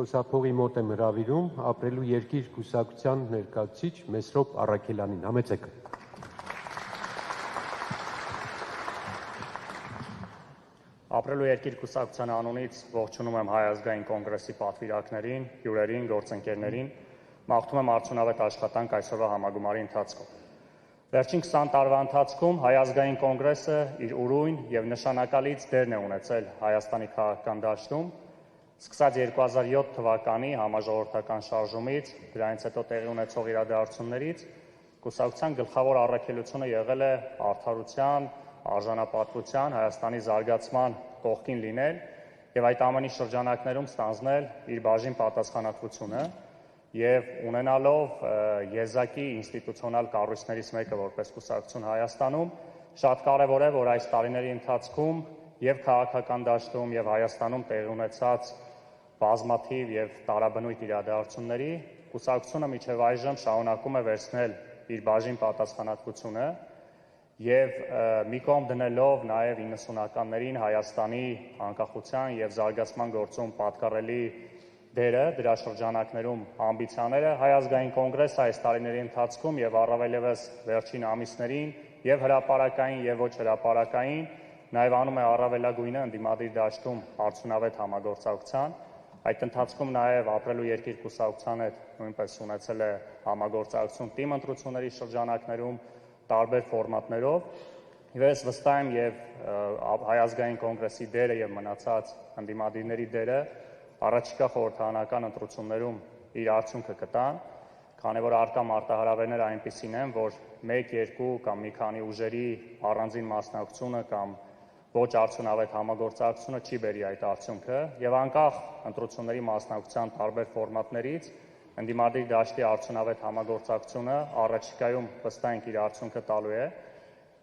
խոսափողի մոտ եմ հրավիրում ապրելու երկիր կուսակցության ներկայացուցիչ Մեսրոպ Առաքելյանին, համեցեք։ Ապրելու երկիր կուսակցության անունից ողջունում եմ Հայ ազգային կոնգրեսի պատվիրակներին, հյուրերին, գործընկերներին, մաղթում եմ արդյունավետ աշխատանք այսօրվա համագումարի ընթացքում։ Վերջին 20 տարվա ընթացքում Հայ ազգային կոնգրեսը իր ուրույն եւ նշանակալից դերն է ունեցել Հայաստանի քաղաքական դաշտում, սկսած 2007 թվականի համաժողովրդական շարժումից, դրանից հետո տեղի ունեցող իրադարձություններից, կուսակցության գլխավոր առաքելությունը եղել է արդարության, արժանապատվության, Հայաստանի զարգացման կողքին լինել եւ այդ ամենի շրջանակներում ստանձնել իր բաժին պատասխանատվությունը եւ ունենալով եզակի ինստիտուցիոնալ կառույցներից մեկը որպես կուսակցություն Հայաստանում, շատ կարեւոր է, որ այս տարիների ընթացքում եւ քաղաքական դաշտում եւ Հայաստանում տեղի ունեցած բազմաթիվ եւ տարաբնույթ իրադարձությունների կուսակցությունը մինչեւ այժմ շարունակում է վերցնել իր բաժին պատասխանատվությունը եւ մի կողմ դնելով նաեւ 90-ականներին Հայաստանի անկախության եւ զարգացման գործում պատկառելի դերը, դրա շրջանակներում ամբիցիաները, Հայ ազգային կոնգրեսը այս տարիների ընթացքում եւ առավել եւս վերջին ամիսներին եւ հրապարակային եւ ոչ հրապարակային նաեւ անում է առավելագույնը ընդդիմադիր դաշտում արդյունավետ համագործակցության։ Այդ ընթացքում նաև ապրելու երկիր կուսակցության հետ նույնպես ունեցել է համագործակցություն թիմ ընտրությունների շրջանակներում տարբեր ֆորմատներով։ Եվ ես վստահ եմ եւ Հայ ազգային կոնգրեսի դերը եւ մնացած ընդդիմադիրների դերը առաջիկա խորհրդարանական ընտրություններում իր արդյունքը կտան, քանի որ առկա մարտահրավերները այնպիսին են, որ 1-2 կամ մի քանի ուժերի առանձին մասնակցությունը կամ ոչ արդյունավետ համագործակցությունը չի բերի այդ արդյունքը եւ անկախ ընտրությունների մասնակցության տարբեր ֆորմատներից ընդդիմադիր դաշտի արդյունավետ համագործակցությունը առաջիկայում վստահ ենք իր արդյունքը տալու է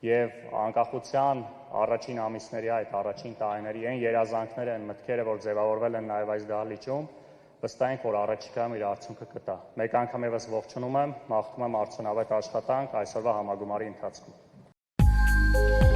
եւ անկախության առաջին ամիսների այդ առաջին տարիների այն երազանքները, այն մտքերը, որ ձևավորվել են նաեւ այս դահլիճում, վստահ ենք, որ առաջիկայում իր արդյունքը կտա։ Մեկ անգամ եւս ողջունում եմ, մաղթում եմ արդյունավետ աշխատանք այսօրվա համագումարի ընթացքում։